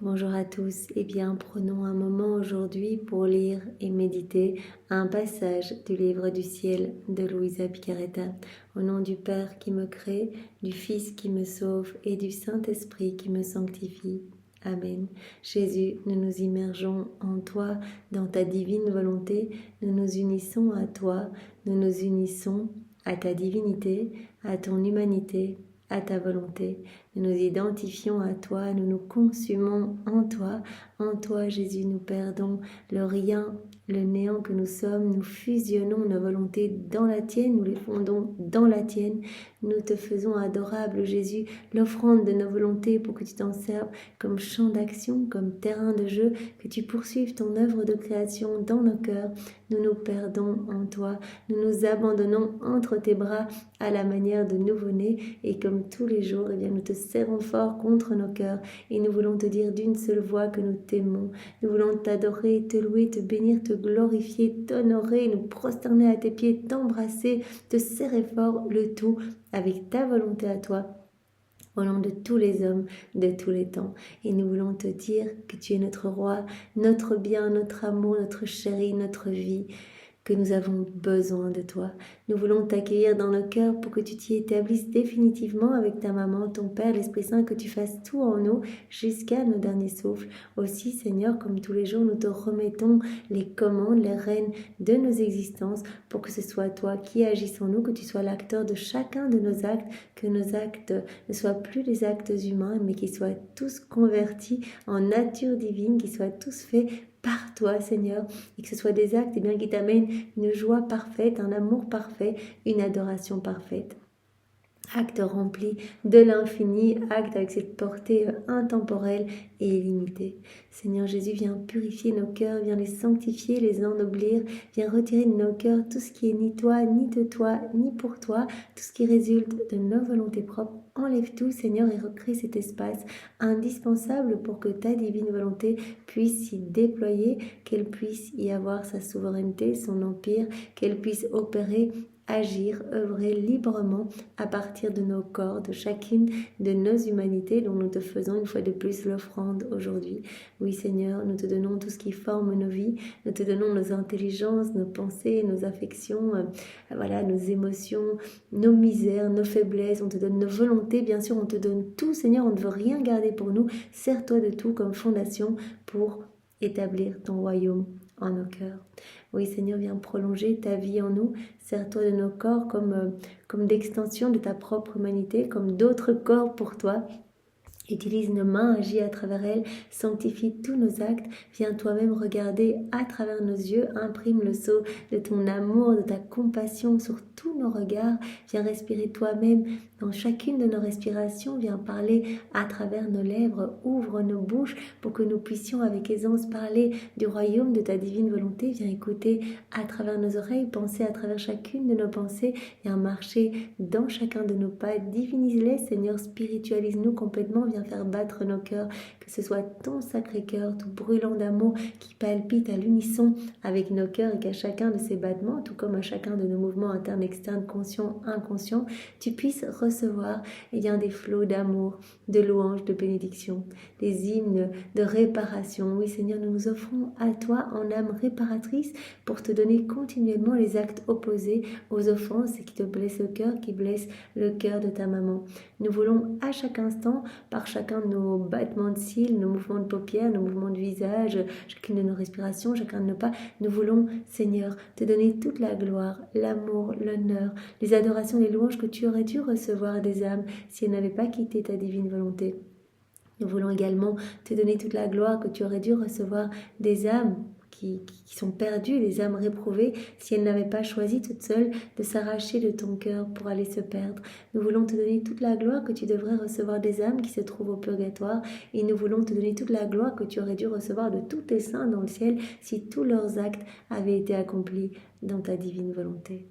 Bonjour à tous, prenons un moment aujourd'hui pour lire et méditer un passage du livre du ciel de Luisa Picaretta. Au nom du Père qui me crée, du Fils qui me sauve et du Saint-Esprit qui me sanctifie. Amen. Jésus, nous nous immergeons en toi, dans ta divine volonté, nous nous unissons à toi, nous nous unissons à ta divinité, à ton humanité, à ta volonté. Nous nous identifions à toi, nous nous consumons en toi Jésus, nous perdons le rien, le néant que nous sommes, nous fusionnons nos volontés dans la tienne, nous les fondons dans la tienne, nous te faisons adorable Jésus, l'offrande de nos volontés pour que tu t'en serves comme champ d'action, comme terrain de jeu, que tu poursuives ton œuvre de création dans nos cœurs, nous nous perdons en toi, nous nous abandonnons entre tes bras à la manière de nouveau-nés et comme tous les jours, nous te serrons fort contre nos cœurs et nous voulons te dire d'une seule voix que nous t'aimons. Nous voulons t'adorer, te louer, te bénir, te glorifier, t'honorer, nous prosterner à tes pieds, t'embrasser, te serrer fort, le tout avec ta volonté à toi. Au nom de tous les hommes de tous les temps. Et nous voulons te dire que tu es notre roi, notre bien, notre amour, notre chéri, notre vie, que nous avons besoin de toi. Nous voulons t'accueillir dans nos cœurs pour que tu t'y établisses définitivement avec ta maman, ton Père, l'Esprit Saint, que tu fasses tout en nous jusqu'à nos derniers souffles. Aussi, Seigneur, comme tous les jours, nous te remettons les commandes, les rênes de nos existences pour que ce soit toi qui agisse en nous, que tu sois l'acteur de chacun de nos actes, que nos actes ne soient plus des actes humains, mais qu'ils soient tous convertis en nature divine, qu'ils soient tous faits par toi, Seigneur, et que ce soit des actes qui t'amènent une joie parfaite, un amour parfait, une adoration parfaite. Acte rempli de l'infini, acte avec cette portée intemporelle et illimitée. Seigneur Jésus, viens purifier nos cœurs, viens les sanctifier, les ennoblir, viens retirer de nos cœurs tout ce qui est ni toi, ni de toi, ni pour toi, tout ce qui résulte de nos volontés propres. Enlève tout, Seigneur, et recrée cet espace indispensable pour que ta divine volonté puisse s'y déployer, qu'elle puisse y avoir sa souveraineté, son empire, qu'elle puisse opérer, agir, œuvrer librement à partir de nos corps, de chacune de nos humanités dont nous te faisons une fois de plus l'offrande aujourd'hui. Oui Seigneur, nous te donnons tout ce qui forme nos vies, nous te donnons nos intelligences, nos pensées, nos affections, nos émotions, nos misères, nos faiblesses, on te donne nos volontés, bien sûr on te donne tout Seigneur, on ne veut rien garder pour nous, sers-toi de tout comme fondation pour établir ton royaume en nos cœurs. Oui Seigneur, viens prolonger ta vie en nous, sers-toi de nos corps comme d'extension de ta propre humanité, comme d'autres corps pour toi. Utilise nos mains, agis à travers elles, sanctifie tous nos actes, viens toi-même regarder à travers nos yeux, imprime le sceau de ton amour, de ta compassion sur tous nos regards, viens respirer toi-même dans chacune de nos respirations, viens parler à travers nos lèvres, ouvre nos bouches pour que nous puissions avec aisance parler du royaume de ta divine volonté, viens écouter à travers nos oreilles, penser à travers chacune de nos pensées, viens marcher dans chacun de nos pas, divinise-les Seigneur, spiritualise-nous complètement, viens faire battre nos cœurs, que ce soit ton sacré cœur, tout brûlant d'amour qui palpite à l'unisson avec nos cœurs et qu'à chacun de ces battements, tout comme à chacun de nos mouvements internes, externes, conscients, inconscients, tu puisses recevoir des flots d'amour, de louanges, de bénédictions, des hymnes de réparation. Oui Seigneur, nous nous offrons à toi en âme réparatrice pour te donner continuellement les actes opposés aux offenses qui te blessent le cœur, qui blessent le cœur de ta maman. Nous voulons à chaque instant, par chacun de nos battements de cils, nos mouvements de paupières, nos mouvements de visage, chacune de nos respirations, chacun de nos pas, nous voulons, Seigneur, te donner toute la gloire, l'amour, l'honneur, les adorations, les louanges que tu aurais dû recevoir des âmes si elles n'avaient pas quitté ta divine volonté. Nous voulons également te donner toute la gloire que tu aurais dû recevoir des âmes qui sont perdues, des âmes réprouvées, si elles n'avaient pas choisi toutes seules de s'arracher de ton cœur pour aller se perdre. Nous voulons te donner toute la gloire que tu devrais recevoir des âmes qui se trouvent au purgatoire, et nous voulons te donner toute la gloire que tu aurais dû recevoir de tous tes saints dans le ciel si tous leurs actes avaient été accomplis dans ta divine volonté.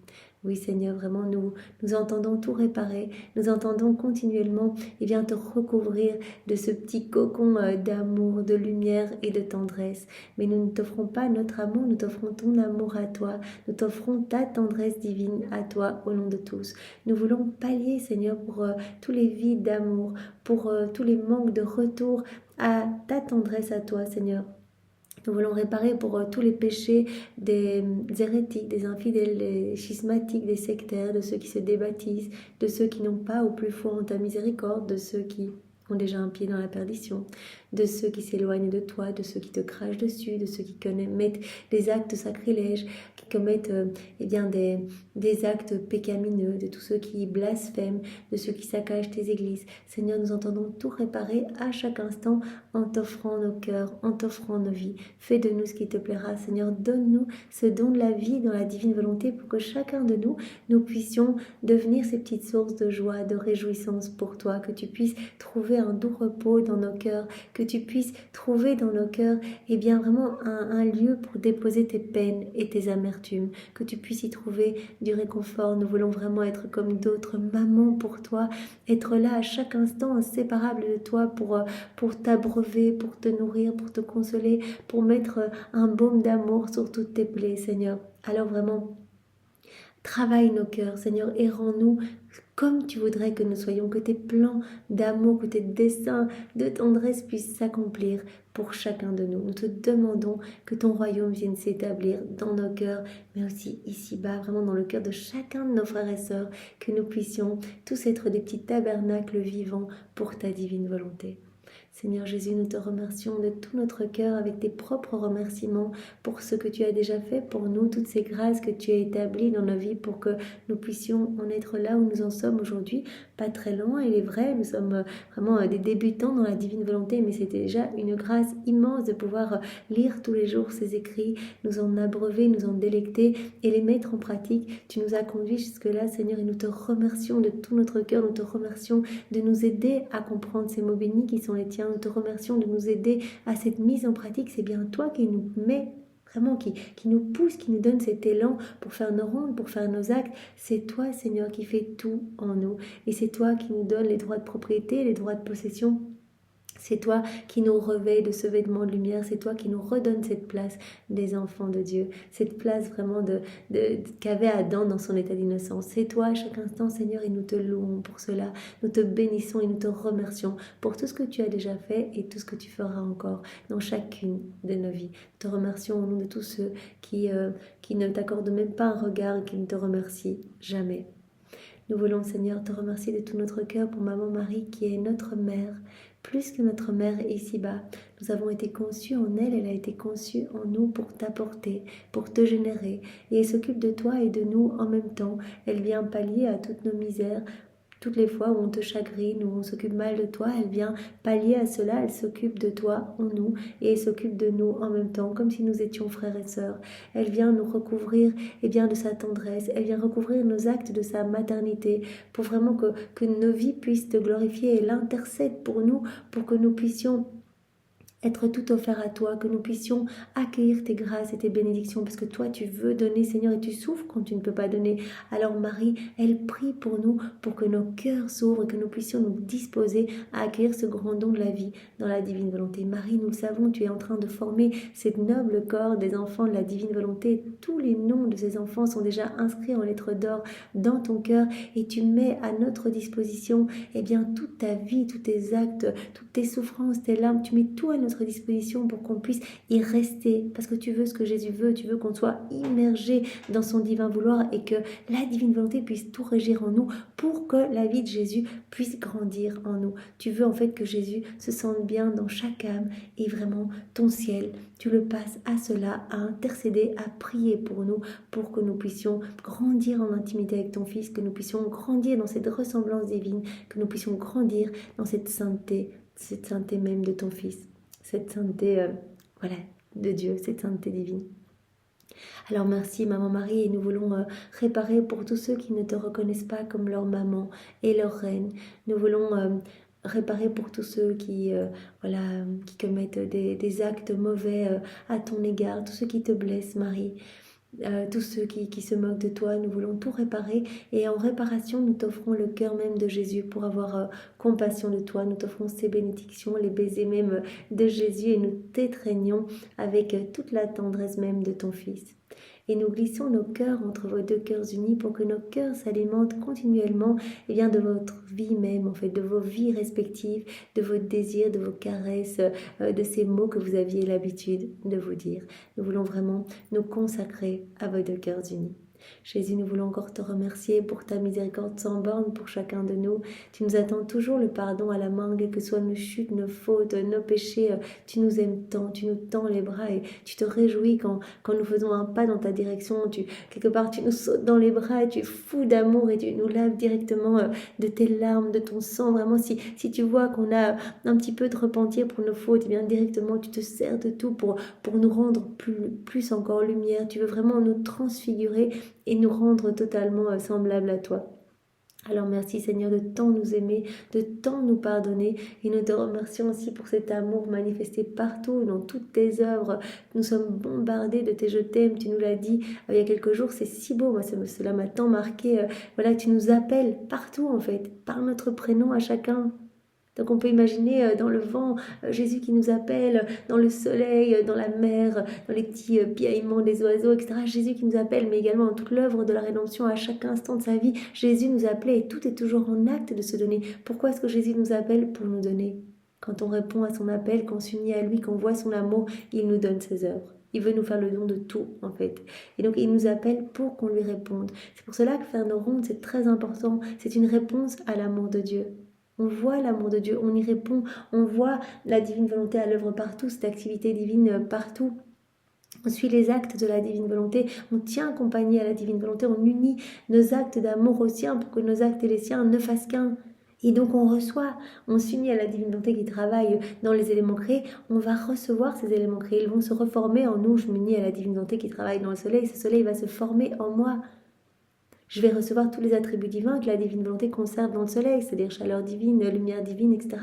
Oui Seigneur, vraiment nous entendons tout réparer, nous entendons continuellement te recouvrir de ce petit cocon d'amour, de lumière et de tendresse. Mais nous ne t'offrons pas notre amour, nous t'offrons ton amour à toi, nous t'offrons ta tendresse divine à toi au nom de tous. Nous voulons pallier Seigneur pour tous les vides d'amour, pour tous les manques de retour à ta tendresse à toi, Seigneur. Nous voulons réparer pour tous les péchés des hérétiques, des infidèles, des schismatiques, des sectaires, de ceux qui se débaptisent, de ceux qui n'ont pas ou plus foi en ta miséricorde, de ceux qui ont déjà un pied dans la perdition, de ceux qui s'éloignent de toi, de ceux qui te crachent dessus, de ceux qui commettent des actes sacrilèges, qui commettent des actes pécamineux, de tous ceux qui blasphèment, de ceux qui saccagent tes églises. Seigneur, nous entendons tout réparer à chaque instant en t'offrant nos cœurs, en t'offrant nos vies. Fais de nous ce qui te plaira, Seigneur. Donne-nous ce don de la vie dans la divine volonté pour que chacun de nous, nous puissions devenir ces petites sources de joie, de réjouissance pour toi, que tu puisses trouver un doux repos dans nos cœurs, que tu puisses trouver dans nos cœurs vraiment un lieu pour déposer tes peines et tes amertumes, que tu puisses y trouver du réconfort. Nous voulons vraiment être comme d'autres mamans pour toi, être là à chaque instant inséparable de toi pour t'abreuver, pour te nourrir, pour te consoler, pour mettre un baume d'amour sur toutes tes plaies, Seigneur. Alors vraiment, travaille nos cœurs, Seigneur, et rends-nous comme tu voudrais que nous soyons, que tes plans d'amour, que tes desseins de tendresse puissent s'accomplir pour chacun de nous. Nous te demandons que ton royaume vienne s'établir dans nos cœurs, mais aussi ici-bas, vraiment dans le cœur de chacun de nos frères et sœurs, que nous puissions tous être des petits tabernacles vivants pour ta divine volonté. Seigneur Jésus, nous te remercions de tout notre cœur avec tes propres remerciements pour ce que tu as déjà fait pour nous, toutes ces grâces que tu as établies dans nos vies pour que nous puissions en être là où nous en sommes aujourd'hui, pas très loin, il est vrai, nous sommes vraiment des débutants dans la divine volonté, mais c'était déjà une grâce immense de pouvoir lire tous les jours ces écrits, nous en abreuver, nous en délecter et les mettre en pratique. Tu nous as conduits jusque-là, Seigneur, et nous te remercions de tout notre cœur, nous te remercions de nous aider à comprendre ces mots bénis qui sont les tiens. Nous te remercions de nous aider à cette mise en pratique. C'est bien toi qui nous mets vraiment, qui nous pousse, qui nous donne cet élan pour faire nos rondes, pour faire nos actes. C'est toi, Seigneur, qui fais tout en nous. Et c'est toi qui nous donne les droits de propriété, les droits de possession. C'est toi qui nous revêt de ce vêtement de lumière, c'est toi qui nous redonne cette place des enfants de Dieu, cette place vraiment qu'avait Adam dans son état d'innocence. C'est toi à chaque instant, Seigneur, et nous te louons pour cela. Nous te bénissons et nous te remercions pour tout ce que tu as déjà fait et tout ce que tu feras encore dans chacune de nos vies. Nous te remercions au nom de tous ceux qui ne t'accordent même pas un regard et qui ne te remercient jamais. Nous voulons, Seigneur, te remercier de tout notre cœur pour Maman Marie qui est notre mère, plus que notre mère ici-bas. Nous avons été conçus en elle, elle a été conçue en nous pour t'apporter, pour te générer. Et elle s'occupe de toi et de nous en même temps. Elle vient pallier à toutes nos misères. Toutes les fois où on te chagrine, où on s'occupe mal de toi, elle vient pallier à cela, elle s'occupe de toi en nous et elle s'occupe de nous en même temps, comme si nous étions frères et sœurs. Elle vient nous recouvrir de sa tendresse, elle vient recouvrir nos actes de sa maternité pour vraiment que nos vies puissent te glorifier. Elle intercède pour nous, pour que nous puissions être tout offert à toi, que nous puissions accueillir tes grâces et tes bénédictions, parce que toi tu veux donner, Seigneur, et tu souffres quand tu ne peux pas donner. Alors Marie, elle prie pour nous, pour que nos cœurs s'ouvrent et que nous puissions nous disposer à accueillir ce grand don de la vie dans la divine volonté. Marie, nous le savons, tu es en train de former cette noble corps des enfants de la divine volonté. Tous les noms de ces enfants sont déjà inscrits en lettres d'or dans ton cœur et tu mets à notre disposition toute ta vie, tous tes actes, toutes tes souffrances, tes larmes, tu mets tout à notre disposition pour qu'on puisse y rester, parce que tu veux ce que Jésus veut, tu veux qu'on soit immergé dans son divin vouloir et que la divine volonté puisse tout régir en nous pour que la vie de Jésus puisse grandir en nous. Tu veux en fait que Jésus se sente bien dans chaque âme et vraiment ton ciel, tu le passes à cela, à intercéder, à prier pour nous, pour que nous puissions grandir en intimité avec ton Fils, que nous puissions grandir dans cette ressemblance divine, que nous puissions grandir dans cette sainteté même de ton Fils. Cette sainteté de Dieu, cette sainteté divine. Alors merci Maman Marie et nous voulons réparer pour tous ceux qui ne te reconnaissent pas comme leur maman et leur reine. Nous voulons réparer pour tous ceux qui commettent des actes mauvais à ton égard, tous ceux qui te blessent Marie. Tous ceux qui se moquent de toi, nous voulons tout réparer et en réparation nous t'offrons le cœur même de Jésus pour avoir compassion de toi, nous t'offrons ces bénédictions, les baisers même de Jésus et nous t'étreignons avec toute la tendresse même de ton Fils. Et nous glissons nos cœurs entre vos deux cœurs unis pour que nos cœurs s'alimentent continuellement de votre vie même, en fait, de vos vies respectives, de vos désirs, de vos caresses, de ces mots que vous aviez l'habitude de vous dire. Nous voulons vraiment nous consacrer à vos deux cœurs unis. Jésus, nous voulons encore te remercier pour ta miséricorde sans borne pour chacun de nous. Tu nous attends toujours le pardon à la main, quelles que soient nos chutes, nos fautes, nos péchés. Tu nous aimes tant, tu nous tends les bras et tu te réjouis quand nous faisons un pas dans ta direction. Quelque part, tu nous sautes dans les bras et tu es fou d'amour et tu nous laves directement de tes larmes, de ton sang. Vraiment, si tu vois qu'on a un petit peu de repentir pour nos fautes, bien directement, tu te sers de tout pour nous rendre plus encore lumière. Tu veux vraiment nous transfigurer et nous rendre totalement semblables à toi. Alors merci Seigneur de tant nous aimer, de tant nous pardonner et nous te remercions aussi pour cet amour manifesté partout, dans toutes tes œuvres. Nous sommes bombardés de tes je t'aime, tu nous l'as dit il y a quelques jours, c'est si beau, moi cela m'a tant marqué. Voilà, tu nous appelles partout en fait, par notre prénom à chacun. Donc on peut imaginer dans le vent, Jésus qui nous appelle, dans le soleil, dans la mer, dans les petits piaillements des oiseaux, etc. Jésus qui nous appelle, mais également dans toute l'œuvre de la rédemption à chaque instant de sa vie. Jésus nous appelait et tout est toujours en acte de se donner. Pourquoi est-ce que Jésus nous appelle? Pour nous donner. Quand on répond à son appel, quand on s'unit à lui, qu'on voit son amour, il nous donne ses œuvres. Il veut nous faire le don de tout, en fait. Et donc, il nous appelle pour qu'on lui réponde. C'est pour cela que faire nos rondes, c'est très important. C'est une réponse à l'amour de Dieu. On voit l'amour de Dieu, on y répond, on voit la divine volonté à l'œuvre partout, cette activité divine partout. On suit les actes de la divine volonté, on tient compagnie à la divine volonté, on unit nos actes d'amour aux siens pour que nos actes et les siens ne fassent qu'un. Et donc on reçoit, on s'unit à la divine volonté qui travaille dans les éléments créés, on va recevoir ces éléments créés, ils vont se reformer en nous. Je m'unis à la divine volonté qui travaille dans le soleil, ce soleil va se former en moi. Je vais recevoir tous les attributs divins que la divine volonté conserve dans le soleil, c'est-à-dire chaleur divine, lumière divine, etc.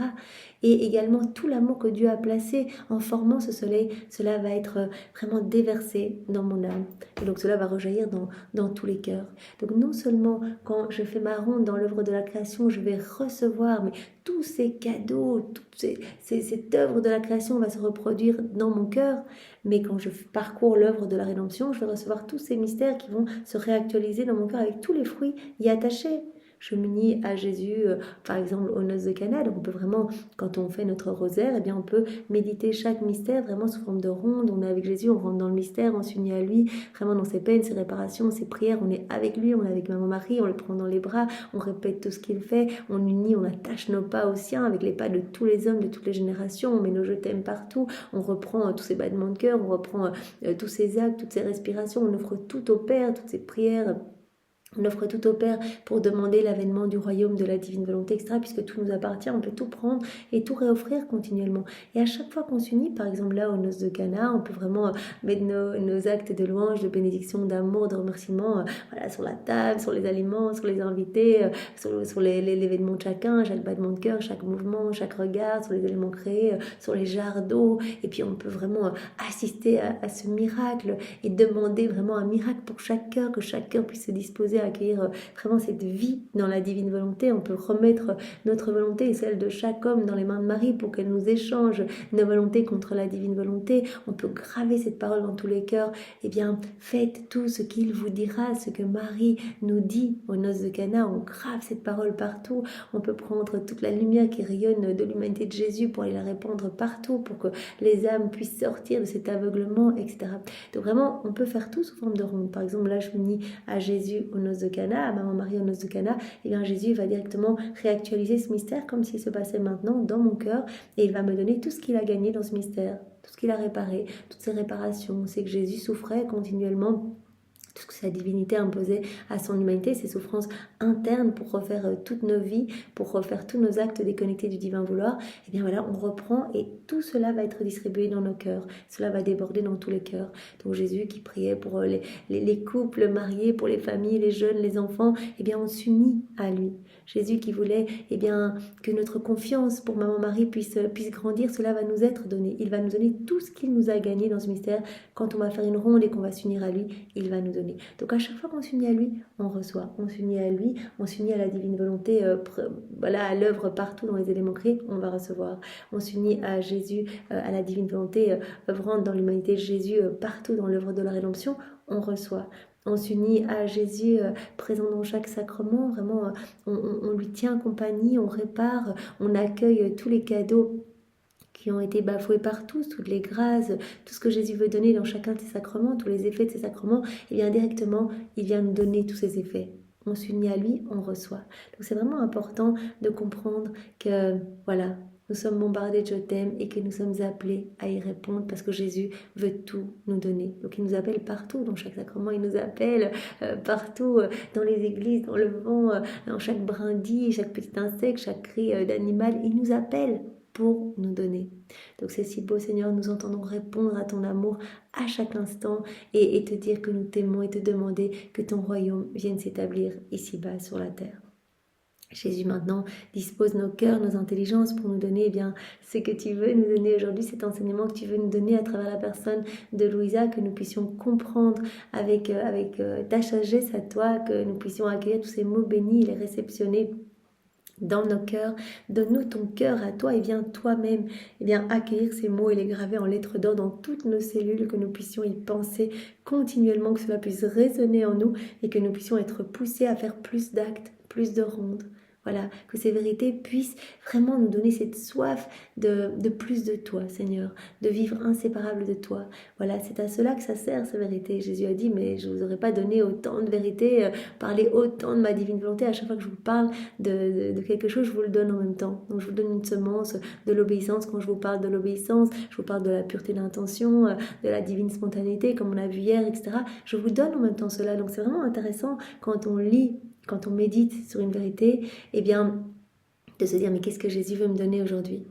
Et également tout l'amour que Dieu a placé en formant ce soleil, cela va être vraiment déversé dans mon âme. Et donc cela va rejaillir dans tous les cœurs. Donc non seulement quand je fais ma ronde dans l'œuvre de la création, je vais recevoir tous ces cadeaux, cette œuvre de la création va se reproduire dans mon cœur, mais quand je parcours l'œuvre de la rédemption, je vais recevoir tous ces mystères qui vont se réactualiser dans mon cœur avec tous les fruits y attachés. Je m'unis à Jésus, par exemple, aux noces de Cana. Donc on peut vraiment, quand on fait notre rosaire, eh bien on peut méditer chaque mystère vraiment sous forme de ronde. On est avec Jésus, on rentre dans le mystère, on s'unit à lui, vraiment dans ses peines, ses réparations, ses prières. On est avec lui, on est avec Maman Marie, on le prend dans les bras, on répète tout ce qu'il fait, on unit, on attache nos pas aux siens avec les pas de tous les hommes, de toutes les générations. On met nos je t'aime partout, on reprend tous ces battements de cœur, on reprend tous ces actes, toutes ces respirations, on offre tout au Père, toutes ces prières. On offre tout au Père pour demander l'avènement du royaume de la divine volonté, etc. Puisque tout nous appartient, on peut tout prendre et tout réoffrir continuellement. Et à chaque fois qu'on s'unit, par exemple là aux noces de Cana, on peut vraiment mettre nos actes de louange, de bénédiction, d'amour, de remerciement voilà, sur la table, sur les aliments, sur les invités, sur l'événement de chacun, chaque battement de cœur, chaque mouvement, chaque regard, sur les éléments créés, sur les jarres d'eau. Et puis on peut vraiment assister à ce miracle et demander vraiment un miracle pour chaque cœur, que chaque cœur puisse se disposer à accueillir vraiment cette vie dans la divine volonté. On peut remettre notre volonté et celle de chaque homme dans les mains de Marie pour qu'elle nous échange nos volontés contre la divine volonté. On peut graver cette parole dans tous les cœurs. Eh bien, faites tout ce qu'il vous dira, ce que Marie nous dit aux noces de Cana. On grave cette parole partout. On peut prendre toute la lumière qui rayonne de l'humanité de Jésus pour aller la répandre partout, pour que les âmes puissent sortir de cet aveuglement, etc. Donc vraiment, on peut faire tout sous forme de ronde. Par exemple, là, je m'unis à Jésus aux noces de Cana, à Maman Marie aux noces de Cana. Et bien Jésus va directement réactualiser ce mystère comme s'il se passait maintenant dans mon cœur, et il va me donner tout ce qu'il a gagné dans ce mystère, tout ce qu'il a réparé, toutes ses réparations. C'est que Jésus souffrait continuellement, tout ce que sa divinité imposait à son humanité, ses souffrances internes pour refaire toutes nos vies, pour refaire tous nos actes déconnectés du divin vouloir. Et bien voilà, on reprend et tout cela va être distribué dans nos cœurs. Cela va déborder dans tous les cœurs. Donc Jésus qui priait pour les couples mariés, pour les familles, les jeunes, les enfants, et bien on s'unit à lui. Jésus qui voulait que notre confiance pour Maman Marie puisse grandir, cela va nous être donné. Il va nous donner tout ce qu'il nous a gagné dans ce mystère. Quand on va faire une ronde et qu'on va s'unir à lui, il va nous donner donner. Donc à chaque fois qu'on s'unit à lui, on reçoit. On s'unit à lui, on s'unit à la divine volonté, voilà, à l'œuvre partout dans les éléments créés, on va recevoir. On s'unit à Jésus, à la divine volonté, œuvrante dans l'humanité de Jésus, partout dans l'œuvre de la rédemption, on reçoit. On s'unit à Jésus, présent dans chaque sacrement, vraiment, on lui tient compagnie, on répare, on accueille tous les cadeaux qui ont été bafoués par tous, toutes les grâces, tout ce que Jésus veut donner dans chacun de ses sacrements, tous les effets de ses sacrements, et bien directement, il vient nous donner tous ces effets. On s'unit à lui, on reçoit. Donc c'est vraiment important de comprendre que, voilà, nous sommes bombardés de je t'aime et que nous sommes appelés à y répondre parce que Jésus veut tout nous donner. Donc il nous appelle partout, dans chaque sacrement, il nous appelle partout, dans les églises, dans le vent, dans chaque brindille, chaque petit insecte, chaque cri d'animal, il nous appelle pour nous donner. Donc c'est si beau, Seigneur, nous entendons répondre à ton amour à chaque instant et te dire que nous t'aimons et te demander que ton royaume vienne s'établir ici-bas sur la terre. Jésus maintenant dispose nos cœurs, nos intelligences pour nous donner bien ce que tu veux nous donner aujourd'hui, cet enseignement que tu veux nous donner à travers la personne de Louisa, que nous puissions comprendre avec ta sagesse à toi, que nous puissions accueillir tous ces mots bénis et les réceptionner dans nos cœurs. Donne-nous ton cœur à toi et viens toi-même accueillir ces mots et les graver en lettres d'or dans toutes nos cellules, que nous puissions y penser continuellement, que cela puisse résonner en nous et que nous puissions être poussés à faire plus d'actes, plus de rondes. Voilà, que ces vérités puissent vraiment nous donner cette soif de plus de toi, Seigneur, de vivre inséparable de toi. Voilà, c'est à cela que ça sert, ces vérités. Jésus a dit, mais je ne vous aurais pas donné autant de vérités, parler autant de ma divine volonté. À chaque fois que je vous parle de quelque chose, je vous le donne en même temps. Donc je vous donne une semence de l'obéissance. Quand je vous parle de l'obéissance, je vous parle de la pureté d'intention, de la divine spontanéité, comme on a vu hier, etc. Je vous donne en même temps cela. Donc c'est vraiment intéressant quand on lit, quand on médite sur une vérité, eh bien, de se dire, mais qu'est-ce que Jésus veut me donner aujourd'hui?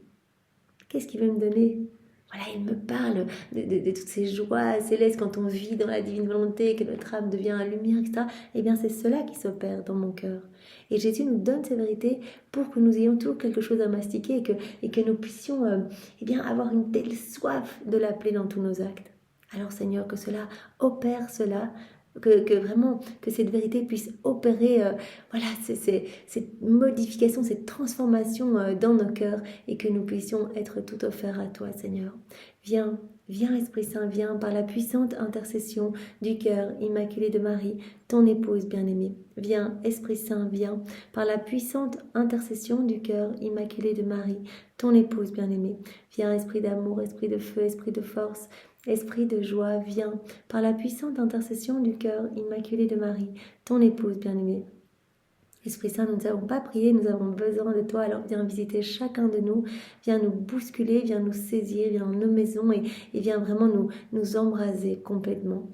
Qu'est-ce qu'il veut me donner? Voilà, il me parle de toutes ces joies célestes quand on vit dans la divine volonté, que notre âme devient la lumière, etc. Eh bien, c'est cela qui s'opère dans mon cœur. Et Jésus nous donne ces vérités pour que nous ayons toujours quelque chose à mastiquer et que nous puissions avoir une telle soif de l'appeler dans tous nos actes. Alors Seigneur, que cela opère cela, que vraiment, que cette vérité puisse opérer cette modification, cette transformation dans nos cœurs et que nous puissions être tout offerts à toi, Seigneur. Viens, viens Esprit Saint, viens par la puissante intercession du cœur immaculé de Marie, ton épouse bien-aimée. Viens, Esprit Saint, viens par la puissante intercession du cœur immaculé de Marie, ton épouse bien-aimée. Viens, Esprit d'amour, Esprit de feu, Esprit de force, Esprit de joie, viens par la puissante intercession du cœur immaculé de Marie, ton épouse bien-aimée. Esprit Saint, nous ne savons pas prier, nous avons besoin de toi, alors viens visiter chacun de nous, viens nous bousculer, viens nous saisir, viens dans nos maisons et viens vraiment nous embraser complètement.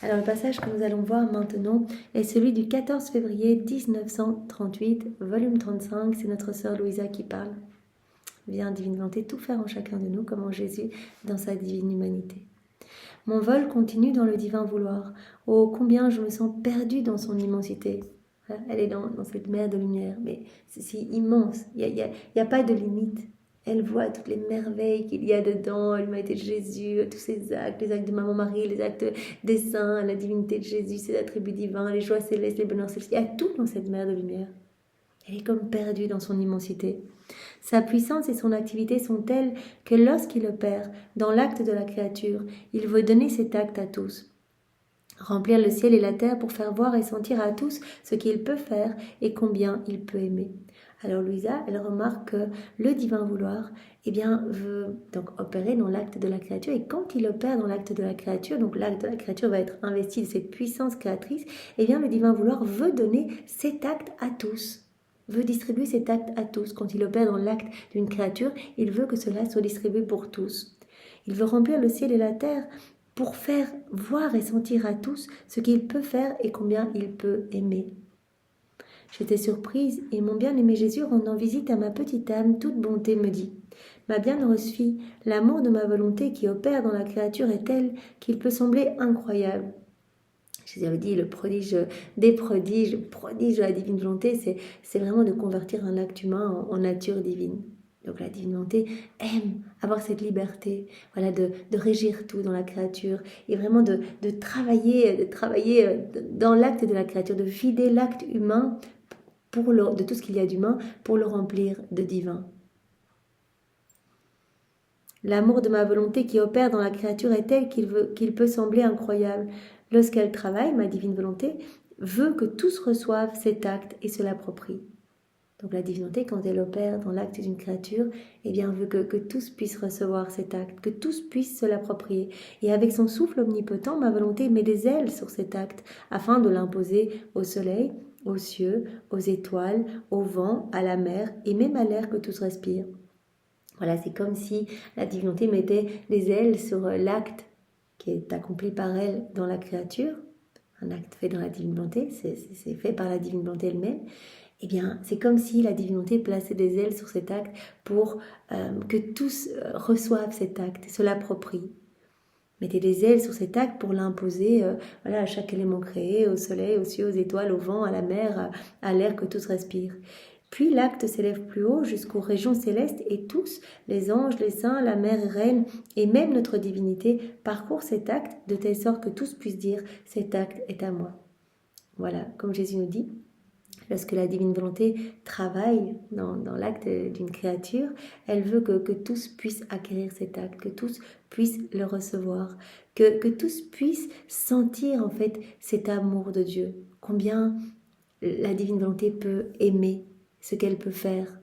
Alors le passage que nous allons voir maintenant est celui du 14 février 1938, volume 35, c'est notre sœur Louisa qui parle. Viens, divine volonté, tout faire en chacun de nous, comme en Jésus, dans sa divine humanité. Mon vol continue dans le divin vouloir. Oh, combien je me sens perdue dans son immensité. Elle est dans cette mer de lumière, mais c'est immense, il n'y a pas de limite. Elle voit toutes les merveilles qu'il y a dedans, l'humanité de Jésus, tous ses actes, les actes de Maman Marie, les actes des saints, la divinité de Jésus, ses attributs divins, les joies célestes, les bonheurs célestes. Il y a tout dans cette mer de lumière. Elle est comme perdue dans son immensité. Sa puissance et son activité sont telles que lorsqu'il opère dans l'acte de la créature, il veut donner cet acte à tous. Remplir le ciel et la terre pour faire voir et sentir à tous ce qu'il peut faire et combien il peut aimer. Alors Louisa, elle remarque que le divin vouloir veut donc opérer dans l'acte de la créature, et quand il opère dans l'acte de la créature, donc l'acte de la créature va être investi de cette puissance créatrice, le divin vouloir veut donner cet acte à tous. Veut distribuer cet acte à tous. Quand il opère dans l'acte d'une créature, il veut que cela soit distribué pour tous. Il veut remplir le ciel et la terre pour faire voir et sentir à tous ce qu'il peut faire et combien il peut aimer. J'étais surprise et mon bien-aimé Jésus, rendant visite à ma petite âme, toute bonté me dit : Ma bienheureuse fille, l'amour de ma volonté qui opère dans la créature est tel qu'il peut sembler incroyable. Jésus avait dit le prodige des prodiges, le prodige de la divine volonté, c'est vraiment de convertir un acte humain en nature divine. Donc la divine volonté aime avoir cette liberté, voilà, de régir tout dans la créature et vraiment de travailler dans l'acte de la créature, de vider l'acte humain de tout ce qu'il y a d'humain pour le remplir de divin. L'amour de ma volonté qui opère dans la créature est tel qu'il peut sembler incroyable. Lorsqu'elle travaille, ma divine volonté veut que tous reçoivent cet acte et se l'approprient. Donc la divinité, quand elle opère dans l'acte d'une créature, eh bien, veut que tous puissent recevoir cet acte, que tous puissent se l'approprier. Et avec son souffle omnipotent, ma volonté met des ailes sur cet acte, afin de l'imposer au soleil, aux cieux, aux étoiles, au vent, à la mer, et même à l'air que tous respirent. Voilà, c'est comme si la divinité mettait des ailes sur l'acte qui est accompli par elle dans la créature. Un acte fait dans la divine volonté, c'est fait par la divine volonté elle-même. Eh bien, c'est comme si la divine volonté plaçait des ailes sur cet acte pour que tous reçoivent cet acte, se l'approprient. Mettez des ailes sur cet acte pour l'imposer à chaque élément créé, au soleil, aux cieux, aux étoiles, au vent, à la mer, à l'air que tous respirent. Puis l'acte s'élève plus haut jusqu'aux régions célestes et tous, les anges, les saints, la mère et reine, et même notre divinité, parcourent cet acte de telle sorte que tous puissent dire « cet acte est à moi ». Voilà, comme Jésus nous dit, lorsque la divine volonté travaille dans l'acte d'une créature, elle veut que tous puissent acquérir cet acte, que tous puissent le recevoir, que tous puissent sentir en fait cet amour de Dieu, combien la divine volonté peut aimer ce qu'elle peut faire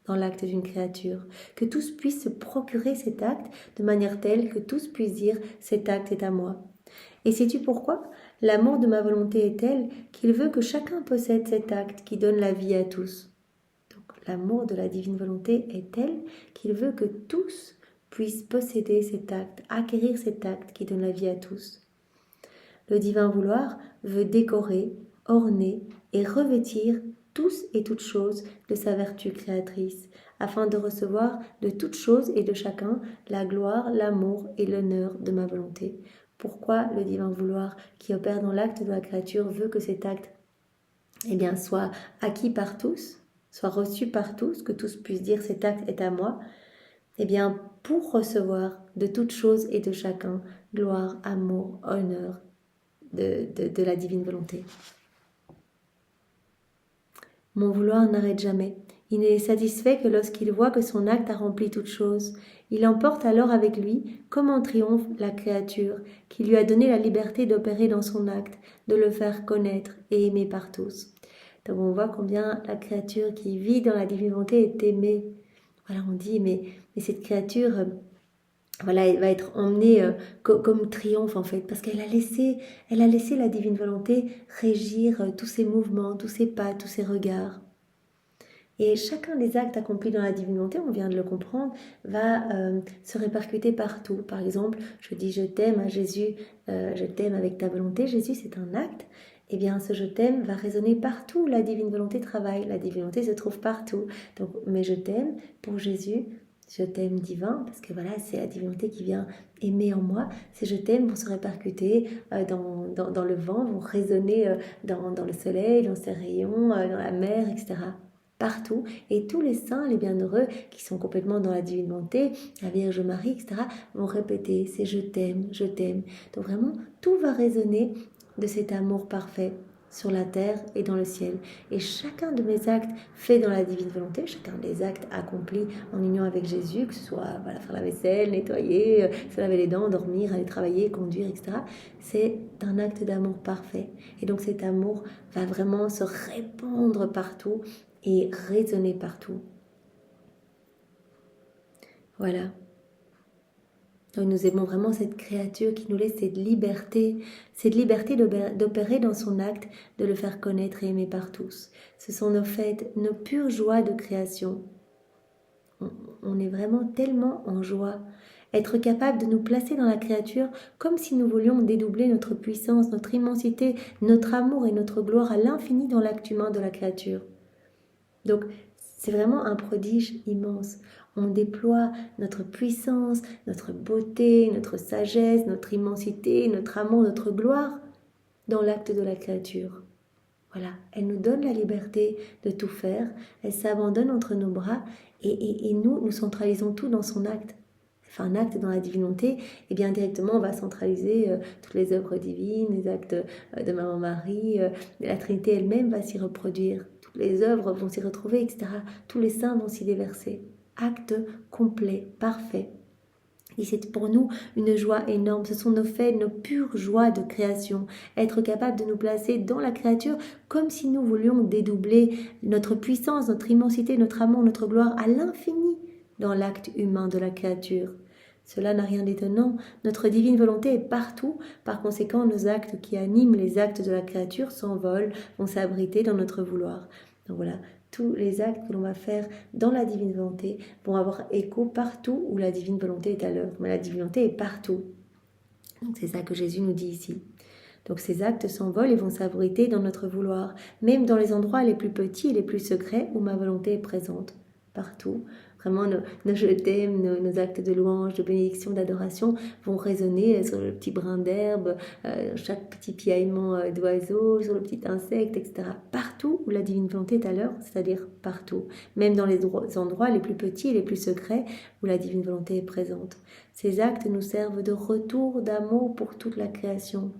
dans l'acte d'une créature, que tous puissent se procurer cet acte de manière telle que tous puissent dire « cet acte est à moi ». Et sais-tu pourquoi ? L'amour de ma volonté est tel qu'il veut que chacun possède cet acte qui donne la vie à tous. Donc l'amour de la divine volonté est tel qu'il veut que tous puissent posséder cet acte, acquérir cet acte qui donne la vie à tous. Le divin vouloir veut décorer, orner et revêtir tous et toutes choses de sa vertu créatrice, afin de recevoir de toutes choses et de chacun la gloire, l'amour et l'honneur de ma volonté. Pourquoi le divin vouloir qui opère dans l'acte de la créature veut que cet acte soit acquis par tous, soit reçu par tous, que tous puissent dire cet acte est à moi, pour recevoir de toutes choses et de chacun gloire, amour, honneur de la divine volonté. Mon vouloir n'arrête jamais. Il n'est satisfait que lorsqu'il voit que son acte a rempli toute chose. Il emporte alors avec lui, comme en triomphe, la créature, qui lui a donné la liberté d'opérer dans son acte, de le faire connaître et aimer par tous. Donc on voit combien la créature qui vit dans la divine volonté est aimée. Voilà, on dit, mais cette créature, elle va être emmenée comme triomphe en fait, parce qu'elle a laissé la divine volonté régir tous ses mouvements, tous ses pas, tous ses regards. Et chacun des actes accomplis dans la divine volonté, on vient de le comprendre, va se répercuter partout. Par exemple, je dis je t'aime à Jésus, je t'aime avec ta volonté. Jésus, c'est un acte. Eh bien, ce je t'aime va résonner partout. La divine volonté travaille. La divine volonté se trouve partout. Donc, mais je t'aime pour Jésus. Je t'aime divin, parce que voilà, c'est la divinité qui vient aimer en moi. Ces je t'aime vont se répercuter dans le vent, vont résonner dans le soleil, dans ses rayons, dans la mer, etc. Partout, et tous les saints, les bienheureux qui sont complètement dans la divine volonté, la Vierge Marie, etc., vont répéter c'est je t'aime, je t'aime. Donc vraiment, tout va résonner de cet amour parfait sur la terre et dans le ciel. Et chacun de mes actes faits dans la divine volonté, chacun des actes accomplis en union avec Jésus, que ce soit faire la vaisselle, nettoyer, se laver les dents, dormir, aller travailler, conduire, etc., c'est un acte d'amour parfait. Et donc cet amour va vraiment se répandre partout et résonner partout. Voilà. Donc nous aimons vraiment cette créature qui nous laisse cette liberté d'opérer dans son acte, de le faire connaître et aimer par tous. Ce sont nos fêtes, nos pures joies de création. On est vraiment tellement en joie. Être capable de nous placer dans la créature comme si nous voulions dédoubler notre puissance, notre immensité, notre amour et notre gloire à l'infini dans l'acte humain de la créature. Donc, c'est vraiment un prodige immense. On déploie notre puissance, notre beauté, notre sagesse, notre immensité, notre amour, notre gloire dans l'acte de la créature. Voilà, elle nous donne la liberté de tout faire, elle s'abandonne entre nos bras et nous centralisons tout dans son acte. Elle fait un acte dans la divinité, et bien directement on va centraliser toutes les œuvres divines, les actes de Maman Marie, la Trinité elle-même va s'y reproduire, toutes les œuvres vont s'y retrouver, etc. Tous les saints vont s'y déverser. Acte complet, parfait. Et c'est pour nous une joie énorme. Ce sont nos faits, nos pures joies de création. Être capable de nous placer dans la créature comme si nous voulions dédoubler notre puissance, notre immensité, notre amour, notre gloire à l'infini dans l'acte humain de la créature. Cela n'a rien d'étonnant. Notre divine volonté est partout. Par conséquent, nos actes qui animent les actes de la créature s'envolent, vont s'abriter dans notre vouloir. Donc voilà, tous les actes que l'on va faire dans la divine volonté vont avoir écho partout où la divine volonté est à l'œuvre. Mais la divine volonté est partout. Donc c'est ça que Jésus nous dit ici. Donc ces actes s'envolent et vont s'abriter dans notre vouloir, même dans les endroits les plus petits et les plus secrets où ma volonté est présente. Partout. Vraiment, nos je t'aime, nos actes de louange, de bénédiction, d'adoration vont résonner sur le petit brin d'herbe, chaque petit piaillement d'oiseau, sur le petit insecte, etc. Partout où la divine volonté est à l'œuvre, c'est-à-dire partout. Même dans les endroits les plus petits et les plus secrets où la divine volonté est présente. Ces actes nous servent de retour d'amour pour toute la création.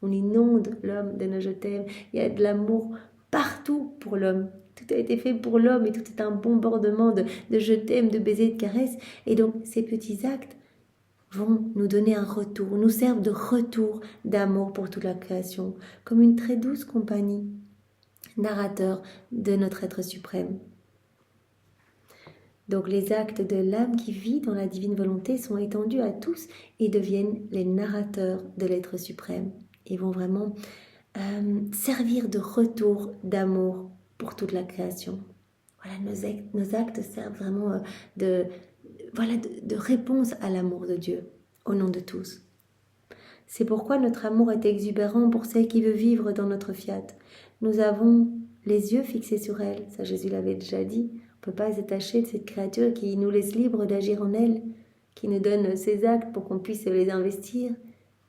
On inonde l'homme de nos je t'aime. Il y a de l'amour partout pour l'homme. Tout a été fait pour l'homme et tout est un bombardement de je t'aime, de baisers, de caresses. Et donc ces petits actes vont nous donner un retour, nous servent de retour d'amour pour toute la création, comme une très douce compagnie, narrateur de notre être suprême. Donc les actes de l'âme qui vit dans la divine volonté sont étendus à tous et deviennent les narrateurs de l'être suprême. Ils vont vraiment servir de retour d'amour pour toute la création. Voilà, nos actes servent vraiment de réponse à l'amour de Dieu, au nom de tous. C'est pourquoi notre amour est exubérant pour celle qui veut vivre dans notre fiat. Nous avons les yeux fixés sur elle, ça Jésus l'avait déjà dit. On ne peut pas se détacher de cette créature qui nous laisse libre d'agir en elle, qui nous donne ses actes pour qu'on puisse les investir,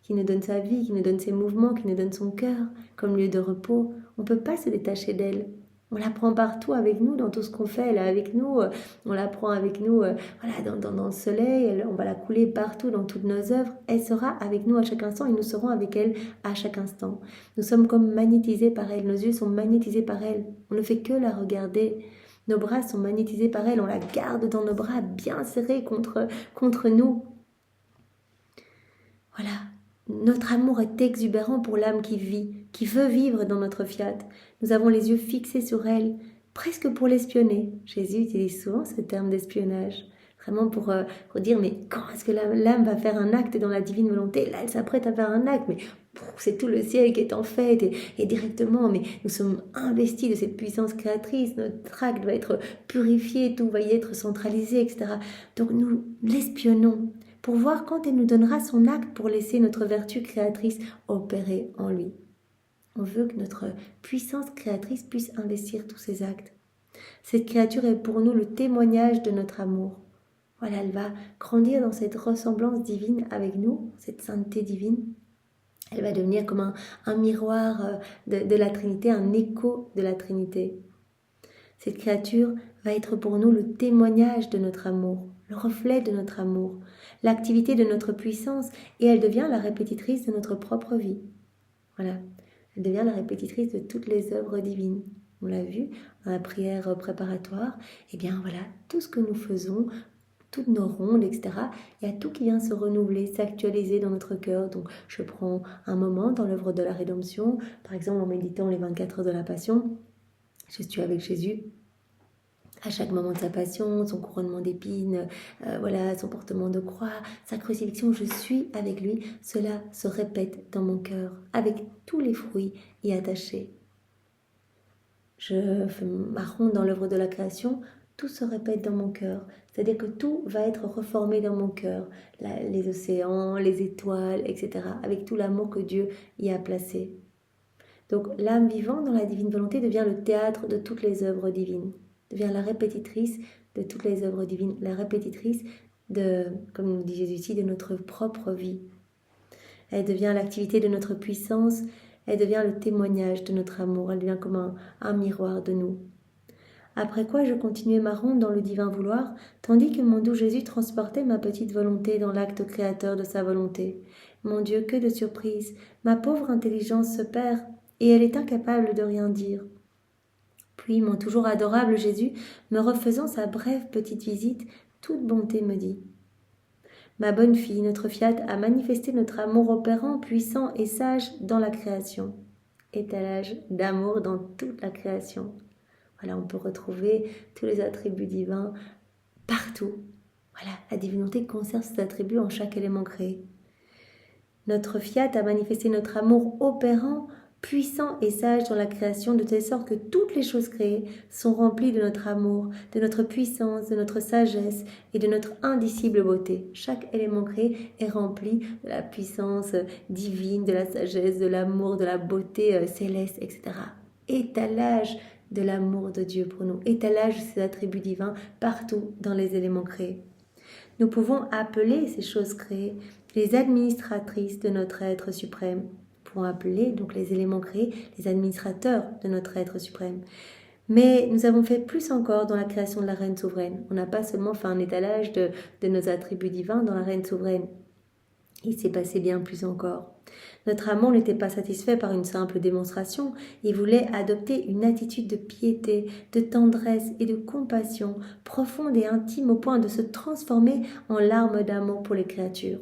qui nous donne sa vie, qui nous donne ses mouvements, qui nous donne son cœur comme lieu de repos. On ne peut pas se détacher d'elle. On la prend partout avec nous, dans tout ce qu'on fait, elle est avec nous. On la prend avec nous dans le soleil, on va la couler partout dans toutes nos œuvres. Elle sera avec nous à chaque instant et nous serons avec elle à chaque instant. Nous sommes comme magnétisés par elle, nos yeux sont magnétisés par elle. On ne fait que la regarder. Nos bras sont magnétisés par elle, on la garde dans nos bras bien serrés contre nous. Voilà. Notre amour est exubérant pour l'âme qui vit, qui veut vivre dans notre fiat. Nous avons les yeux fixés sur elle, presque pour l'espionner. Jésus utilise souvent ce terme d'espionnage, vraiment pour dire, mais quand est-ce que l'âme va faire un acte dans la divine volonté? Là, elle s'apprête à faire un acte, mais c'est tout le ciel qui est en fête, et directement, mais nous sommes investis de cette puissance créatrice, notre acte va être purifié, tout va y être centralisé, etc. Donc nous l'espionnons, pour voir quand elle nous donnera son acte pour laisser notre vertu créatrice opérer en lui. On veut que notre puissance créatrice puisse investir tous ces actes. Cette créature est pour nous le témoignage de notre amour. Voilà, elle va grandir dans cette ressemblance divine avec nous, cette sainteté divine. Elle va devenir comme un miroir de la Trinité, un écho de la Trinité. Cette créature va être pour nous le témoignage de notre amour, le reflet de notre amour, l'activité de notre puissance, et elle devient la répétitrice de notre propre vie. Voilà, elle devient la répétitrice de toutes les œuvres divines. On l'a vu dans la prière préparatoire. Eh bien voilà, tout ce que nous faisons, toutes nos rondes, etc. Il y a tout qui vient se renouveler, s'actualiser dans notre cœur. Donc je prends un moment dans l'œuvre de la rédemption, par exemple en méditant les 24 heures de la Passion. Je suis avec Jésus à chaque moment de sa passion, son couronnement d'épines, son portement de croix, sa crucifixion, je suis avec lui. Cela se répète dans mon cœur, avec tous les fruits y attachés. Je fais ma ronde dans l'œuvre de la création, tout se répète dans mon cœur. C'est-à-dire que tout va être reformé dans mon cœur. Les océans, les étoiles, etc. Avec tout l'amour que Dieu y a placé. Donc l'âme vivante dans la divine volonté devient le théâtre de toutes les œuvres divines. Devient la répétitrice de toutes les œuvres divines, la répétitrice de, comme nous dit Jésus ici, de notre propre vie. Elle devient l'activité de notre puissance, Elle devient le témoignage de notre amour, elle devient comme un miroir de nous. Après quoi, je continuais ma ronde dans le divin vouloir, tandis que mon doux Jésus transportait ma petite volonté dans l'acte créateur de sa volonté. Mon Dieu, que de surprise! Ma pauvre intelligence se perd, et elle est incapable de rien dire. Puis mon toujours adorable Jésus, me refaisant sa brève petite visite, toute bonté me dit: Ma bonne fille, notre Fiat a manifesté notre amour opérant, puissant et sage dans la création. Étalage d'amour dans toute la création. Voilà, on peut retrouver tous les attributs divins partout. Voilà, la divinité conserve ses attributs en chaque élément créé. Notre Fiat a manifesté notre amour opérant, puissant et sage dans la création, de telle sorte que toutes les choses créées sont remplies de notre amour, de notre puissance, de notre sagesse et de notre indicible beauté. Chaque élément créé est rempli de la puissance divine, de la sagesse, de l'amour, de la beauté céleste, etc. Étalage de l'amour de Dieu pour nous, étalage de ses attributs divins partout dans les éléments créés. Nous pouvons appeler ces choses créées les administratrices de notre être suprême. Nous pouvons appeler donc les éléments créés les administrateurs de notre être suprême. Mais nous avons fait plus encore dans la création de la reine souveraine. On n'a pas seulement fait un étalage de nos attributs divins dans la reine souveraine. Il s'est passé bien plus encore. Notre amour n'était pas satisfait par une simple démonstration, il voulait adopter une attitude de piété, de tendresse et de compassion, profonde et intime au point de se transformer en larmes d'amour pour les créatures.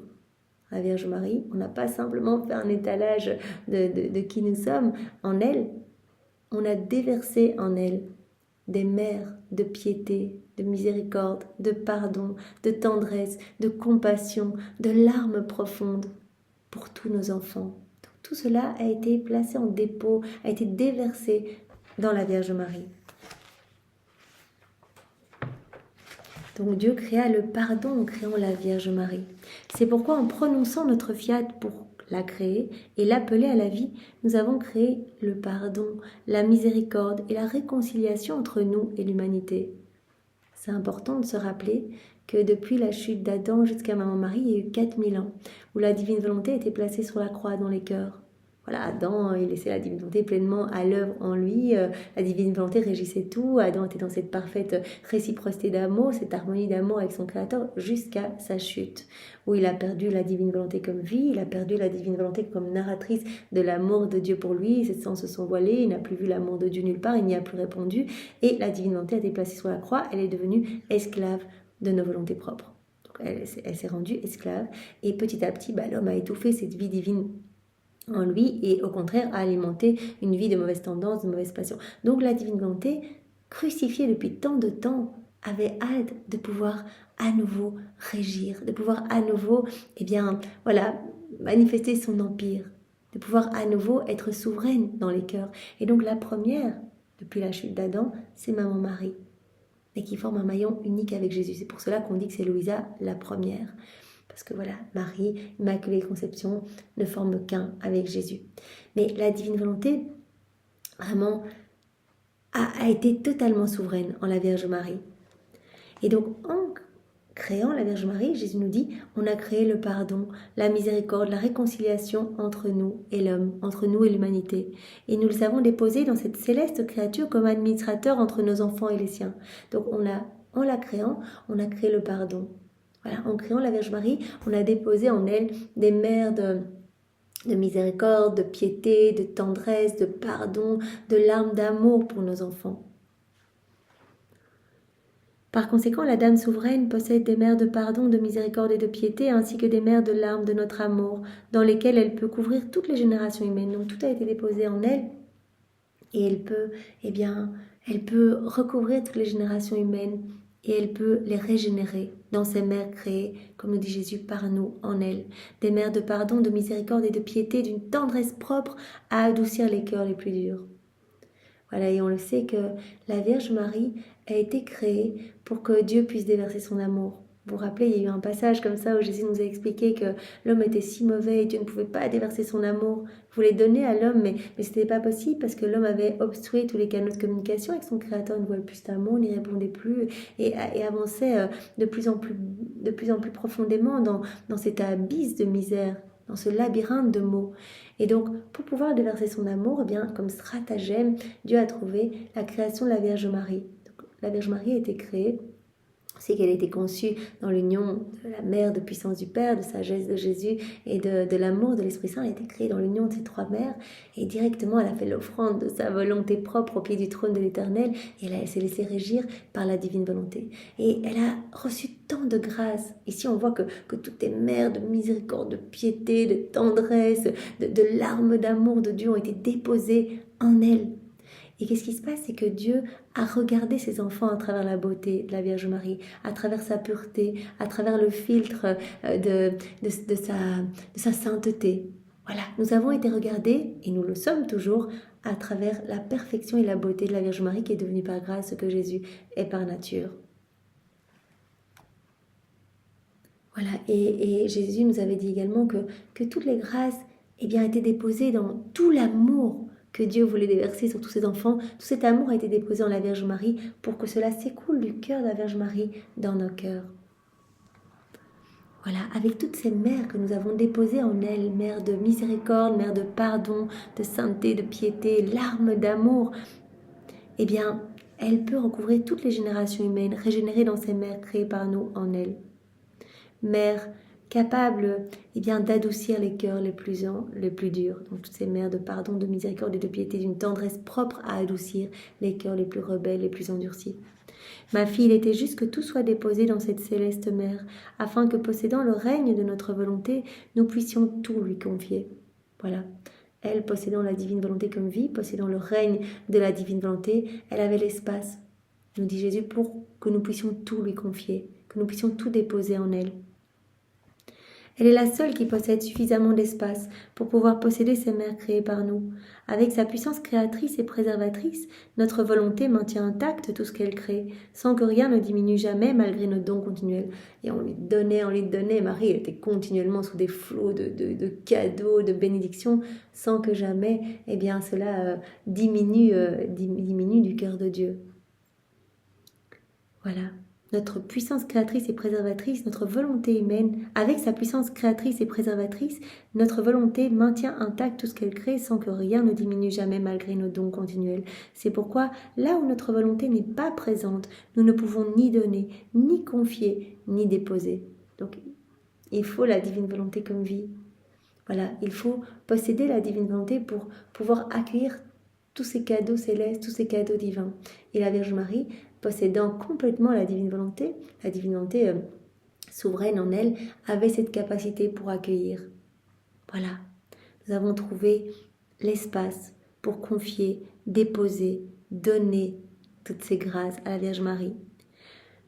La Vierge Marie, on n'a pas simplement fait un étalage de qui nous sommes en elle, on a déversé en elle des mers de piété, de miséricorde, de pardon, de tendresse, de compassion, de larmes profondes pour tous nos enfants. Donc, tout cela a été placé en dépôt, a été déversé dans la Vierge Marie. Donc Dieu créa le pardon en créant la Vierge Marie. C'est pourquoi en prononçant notre Fiat pour la créer et l'appeler à la vie, nous avons créé le pardon, la miséricorde et la réconciliation entre nous et l'humanité. C'est important de se rappeler que depuis la chute d'Adam jusqu'à Maman Marie, il y a eu 4000 ans où la divine volonté était placée sur la croix dans les cœurs. Voilà, Adam, il laissait la divine volonté pleinement à l'œuvre en lui. La divine volonté régissait tout. Adam était dans cette parfaite réciprocité d'amour, cette harmonie d'amour avec son Créateur jusqu'à sa chute, où il a perdu la divine volonté comme vie, il a perdu la divine volonté comme narratrice de l'amour de Dieu pour lui. Ses sens se sont voilés, il n'a plus vu l'amour de Dieu nulle part, il n'y a plus répondu. Et la divine volonté a été placée sur la croix, elle est devenue esclave de nos volontés propres. Donc elle s'est rendue esclave. Et petit à petit, l'homme a étouffé cette vie divine en lui et au contraire a alimenté une vie de mauvaise tendance, de mauvaise passion. Donc la divine volonté, crucifiée depuis tant de temps, avait hâte de pouvoir à nouveau régir, de pouvoir à nouveau, manifester son empire, de pouvoir à nouveau être souveraine dans les cœurs. Et donc la première, depuis la chute d'Adam, c'est Maman Marie, et qui forme un maillon unique avec Jésus. C'est pour cela qu'on dit que c'est Louisa la première. Parce que voilà, Marie, Immaculée Conception, ne forme qu'un avec Jésus. Mais la divine volonté, vraiment, a été totalement souveraine en la Vierge Marie. Et donc, en créant la Vierge Marie, Jésus nous dit, on a créé le pardon, la miséricorde, la réconciliation entre nous et l'homme, entre nous et l'humanité. Et nous les avons déposés dans cette céleste créature comme administrateur entre nos enfants et les siens. Donc, en la créant, on a créé le pardon. Voilà, en créant la Vierge Marie, on a déposé en elle des mers de miséricorde, de piété, de tendresse, de pardon, de larmes d'amour pour nos enfants. Par conséquent, la Dame souveraine possède des mers de pardon, de miséricorde et de piété, ainsi que des mers de larmes de notre amour, dans lesquelles elle peut couvrir toutes les générations humaines. Donc tout a été déposé en elle, et elle peut recouvrir toutes les générations humaines, et elle peut les régénérer dans ces mers créées, comme nous dit Jésus, par nous, en elle. Des mers de pardon, de miséricorde et de piété, d'une tendresse propre à adoucir les cœurs les plus durs. Voilà, et on le sait que la Vierge Marie a été créée pour que Dieu puisse déverser son amour. Vous vous rappelez, il y a eu un passage comme ça où Jésus nous a expliqué que l'homme était si mauvais et Dieu ne pouvait pas déverser son amour. Il voulait donner à l'homme, mais ce n'était pas possible parce que l'homme avait obstrué tous les canaux de communication avec son Créateur, ne voyait plus cet amour, n'y répondait plus et avançait de plus en plus profondément dans cet abysse de misère dans ce labyrinthe de mots. Et donc, pour pouvoir déverser son amour, eh bien, comme stratagème, Dieu a trouvé la création de la Vierge Marie. Donc, la Vierge Marie a été créée, c'est qu'elle a été conçue dans l'union de la mère de puissance du Père, de sagesse de Jésus et de l'amour de l'Esprit Saint. Elle a été créée dans l'union de ces trois mères et directement elle a fait l'offrande de sa volonté propre au pied du trône de l'Éternel et elle s'est laissée régir par la divine volonté. Et elle a reçu tant de grâce. Ici on voit que toutes les mères de miséricorde, de piété, de tendresse, de larmes d'amour de Dieu ont été déposées en elle. Et qu'est-ce qui se passe? C'est que Dieu a regardé ses enfants à travers la beauté de la Vierge Marie, à travers sa pureté, à travers le filtre de sa sainteté. Voilà, nous avons été regardés, et nous le sommes toujours, à travers la perfection et la beauté de la Vierge Marie qui est devenue par grâce ce que Jésus est par nature. Voilà, et Jésus nous avait dit également que toutes les grâces étaient déposées dans tout l'amour que Dieu voulait déverser sur tous ses enfants. Tout cet amour a été déposé en la Vierge Marie pour que cela s'écoule du cœur de la Vierge Marie dans nos cœurs. Voilà, avec toutes ces mères que nous avons déposées en elle, mères de miséricorde, mères de pardon, de sainteté, de piété, larmes d'amour, elle peut recouvrir toutes les générations humaines, régénérées dans ces mères créées par nous en elle. Mère capable d'adoucir les cœurs les plus durs. Donc toutes ces mères de pardon, de miséricorde et de piété, d'une tendresse propre à adoucir les cœurs les plus rebelles, les plus endurcis. Ma fille, il était juste que tout soit déposé dans cette céleste mère, afin que possédant le règne de notre volonté, nous puissions tout lui confier. Voilà. Elle, possédant la divine volonté comme vie, possédant le règne de la divine volonté, elle avait l'espace, nous dit Jésus, pour que nous puissions tout lui confier, que nous puissions tout déposer en elle. Elle est la seule qui possède suffisamment d'espace pour pouvoir posséder ces mères créées par nous. Avec sa puissance créatrice et préservatrice, notre volonté maintient intacte tout ce qu'elle crée, sans que rien ne diminue jamais malgré nos dons continuels. Et on lui donnait. Marie elle était continuellement sous des flots de cadeaux, de bénédictions, sans que jamais cela diminue du cœur de Dieu. Voilà. Notre puissance créatrice et préservatrice, notre volonté humaine, avec sa puissance créatrice et préservatrice, notre volonté maintient intact tout ce qu'elle crée sans que rien ne diminue jamais malgré nos dons continuels. C'est pourquoi, là où notre volonté n'est pas présente, nous ne pouvons ni donner, ni confier, ni déposer. Donc, il faut la divine volonté comme vie. Voilà, il faut posséder la divine volonté pour pouvoir accueillir tous ces cadeaux célestes, tous ces cadeaux divins. Et la Vierge Marie, possédant complètement la divine volonté souveraine en elle, avait cette capacité pour accueillir. Voilà, nous avons trouvé l'espace pour confier, déposer, donner toutes ces grâces à la Vierge Marie.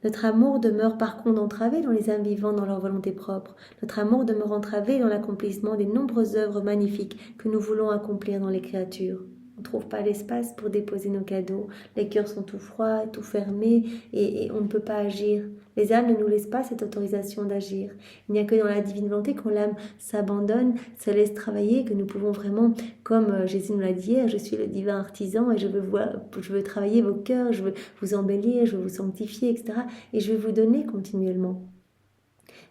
Notre amour demeure par contre entravé dans les âmes vivantes dans leur volonté propre. Notre amour demeure entravé dans l'accomplissement des nombreuses œuvres magnifiques que nous voulons accomplir dans les créatures. On ne trouve pas l'espace pour déposer nos cadeaux. Les cœurs sont tout froids, tout fermés et on ne peut pas agir. Les âmes ne nous laissent pas cette autorisation d'agir. Il n'y a que dans la divine volonté quand l'âme s'abandonne, se laisse travailler, que nous pouvons vraiment, comme Jésus nous l'a dit hier, je suis le divin artisan et je veux travailler vos cœurs, je veux vous embellir, je veux vous sanctifier, etc. Et je vais vous donner continuellement.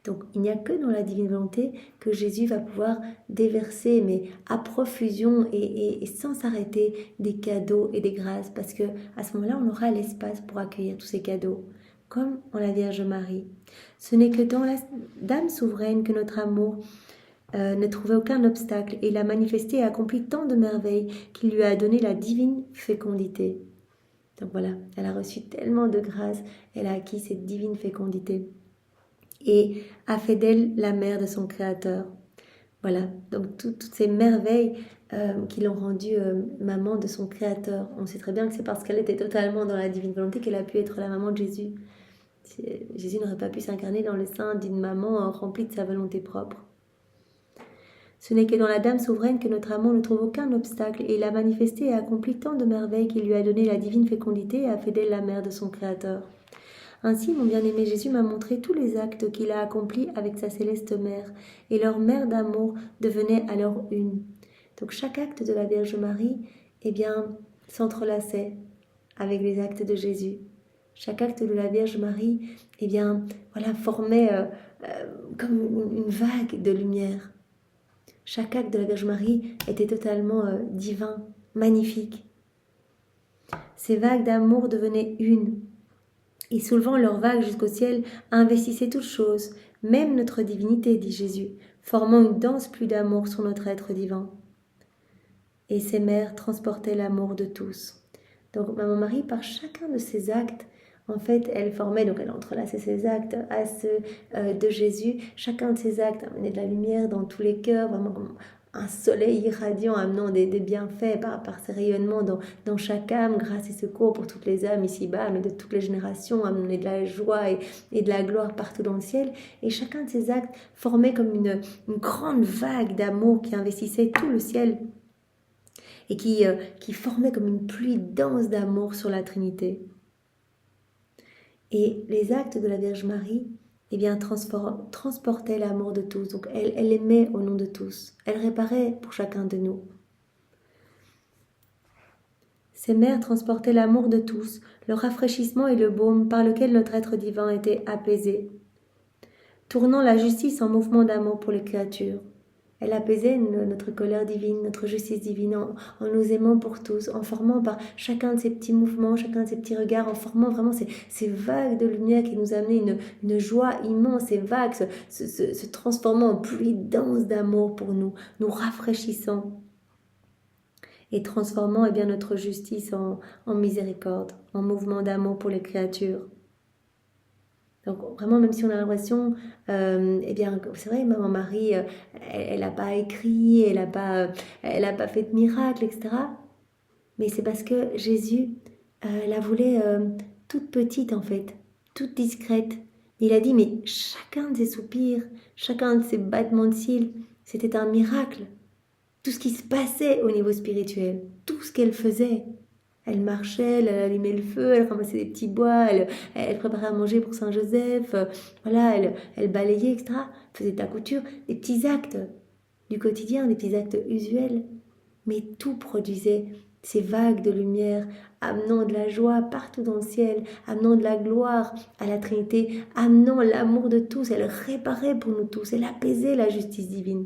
Donc, il n'y a que dans la divine volonté que Jésus va pouvoir déverser, mais à profusion et sans s'arrêter, des cadeaux et des grâces, parce que à ce moment-là, on aura l'espace pour accueillir tous ces cadeaux, comme en la Vierge Marie. Ce n'est que dans la Dame souveraine que notre amour ne trouvait aucun obstacle, et il a manifesté et accompli tant de merveilles qu'il lui a donné la divine fécondité. Donc voilà, elle a reçu tellement de grâces, elle a acquis cette divine fécondité et a fait d'elle la mère de son Créateur. Voilà, donc toutes ces merveilles qui l'ont rendue maman de son Créateur. On sait très bien que c'est parce qu'elle était totalement dans la divine volonté qu'elle a pu être la maman de Jésus. Jésus n'aurait pas pu s'incarner dans le sein d'une maman remplie de sa volonté propre. Ce n'est que dans la Dame souveraine que notre amour ne trouve aucun obstacle, et il a manifesté et accompli tant de merveilles qu'il lui a donné la divine fécondité et a fait d'elle la mère de son Créateur. Ainsi, mon bien-aimé Jésus m'a montré tous les actes qu'il a accomplis avec sa céleste mère, et leur mère d'amour devenait alors une. Donc chaque acte de la Vierge Marie, s'entrelaçait avec les actes de Jésus. Chaque acte de la Vierge Marie, formait comme une vague de lumière. Chaque acte de la Vierge Marie était totalement divin, magnifique. Ces vagues d'amour devenaient une, et soulevant leurs vagues jusqu'au ciel, investissaient toutes choses, même notre divinité, dit Jésus, formant une danse pluie d'amour sur notre être divin. Et ces mères transportaient l'amour de tous. Donc Maman Marie, par chacun de ces actes, en fait, elle formait, donc elle entrelaçait ses actes à ceux de Jésus. Chacun de ces actes amenait de la lumière dans tous les cœurs, vraiment comme un soleil irradiant amenant des bienfaits par ses rayonnements dans chaque âme, grâce et secours pour toutes les âmes ici-bas, mais de toutes les générations, amener de la joie et de la gloire partout dans le ciel. Et chacun de ces actes formait comme une grande vague d'amour qui investissait tout le ciel et qui formait comme une pluie dense d'amour sur la Trinité. Et les actes de la Vierge Marie, eh bien, transportaient l'amour de tous. Donc, elle aimait au nom de tous. Elle réparait pour chacun de nous. Ces mères transportaient l'amour de tous, le rafraîchissement et le baume par lequel notre être divin était apaisé, tournant la justice en mouvement d'amour pour les créatures. Elle apaisait notre colère divine, notre justice divine en nous aimant pour tous, en formant par chacun de ces petits mouvements, chacun de ces petits regards, en formant vraiment ces vagues de lumière qui nous amenaient une joie immense, ces vagues se transformant en pluie dense d'amour pour nous, nous rafraîchissant et transformant bien, notre justice en miséricorde, en mouvement d'amour pour les créatures. Donc vraiment, même si on a l'impression, eh bien, c'est vrai, Maman Marie, elle n'a pas écrit, elle n'a pas fait de miracle, etc. Mais c'est parce que Jésus la voulait toute petite en fait, toute discrète. Il a dit, mais chacun de ses soupirs, chacun de ses battements de cils, c'était un miracle. Tout ce qui se passait au niveau spirituel, tout ce qu'elle faisait. Elle marchait, elle allumait le feu, elle ramassait des petits bois, elle préparait à manger pour Saint-Joseph, voilà, elle balayait, etc. Elle faisait de la couture, des petits actes du quotidien, des petits actes usuels. Mais tout produisait ces vagues de lumière, amenant de la joie partout dans le ciel, amenant de la gloire à la Trinité, amenant l'amour de tous. Elle réparait pour nous tous, elle apaisait la justice divine.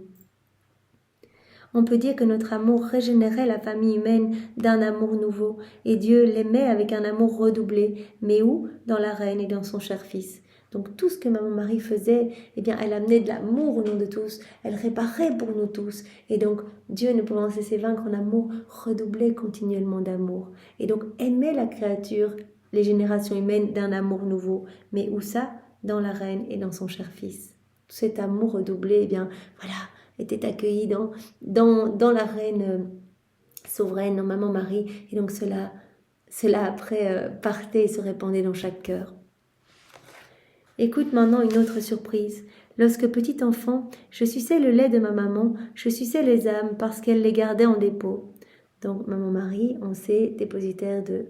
On peut dire que notre amour régénérait la famille humaine d'un amour nouveau, et Dieu l'aimait avec un amour redoublé, mais où? Dans la reine et dans son cher fils. Donc tout ce que Maman Marie faisait, eh bien, elle amenait de l'amour au nom de tous, elle réparait pour nous tous, et donc Dieu, ne pouvant cesser vaincre en amour, redoublait continuellement d'amour, et donc aimait la créature, les générations humaines d'un amour nouveau, mais où ça? Dans la reine et dans son cher fils. Tout cet amour redoublé, eh bien, voilà, était accueilli dans la reine souveraine, dans Maman Marie, et donc cela après partait et se répandait dans chaque cœur. Écoute maintenant une autre surprise. Lorsque petit enfant, je suçais le lait de ma maman, je suçais les âmes parce qu'elle les gardait en dépôt. Donc Maman Marie, on sait, dépositaire de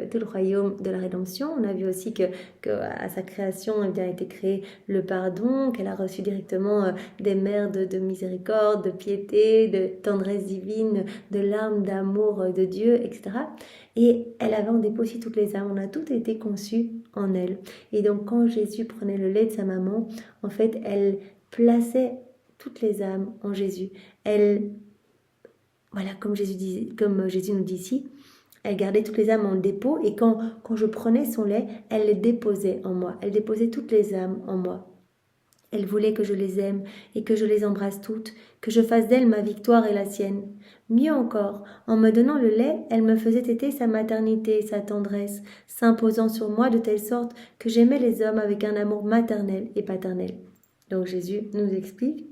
tout le royaume de la rédemption. On a vu aussi que à sa création, il a été créé le pardon, qu'elle a reçu directement des mères de miséricorde, de piété, de tendresse divine, de larmes d'amour de Dieu, etc. Et elle avait en dépôt aussi toutes les âmes. On a tout été conçu en elle. Et donc quand Jésus prenait le lait de sa maman, en fait, elle plaçait toutes les âmes en Jésus. Elle, voilà, comme Jésus nous dit ici, elle gardait toutes les âmes en dépôt, et quand je prenais son lait, elle les déposait en moi. Elle déposait toutes les âmes en moi. Elle voulait que je les aime et que je les embrasse toutes, que je fasse d'elles ma victoire et la sienne. Mieux encore, en me donnant le lait, elle me faisait téter sa maternité et sa tendresse, s'imposant sur moi de telle sorte que j'aimais les hommes avec un amour maternel et paternel. Donc Jésus nous explique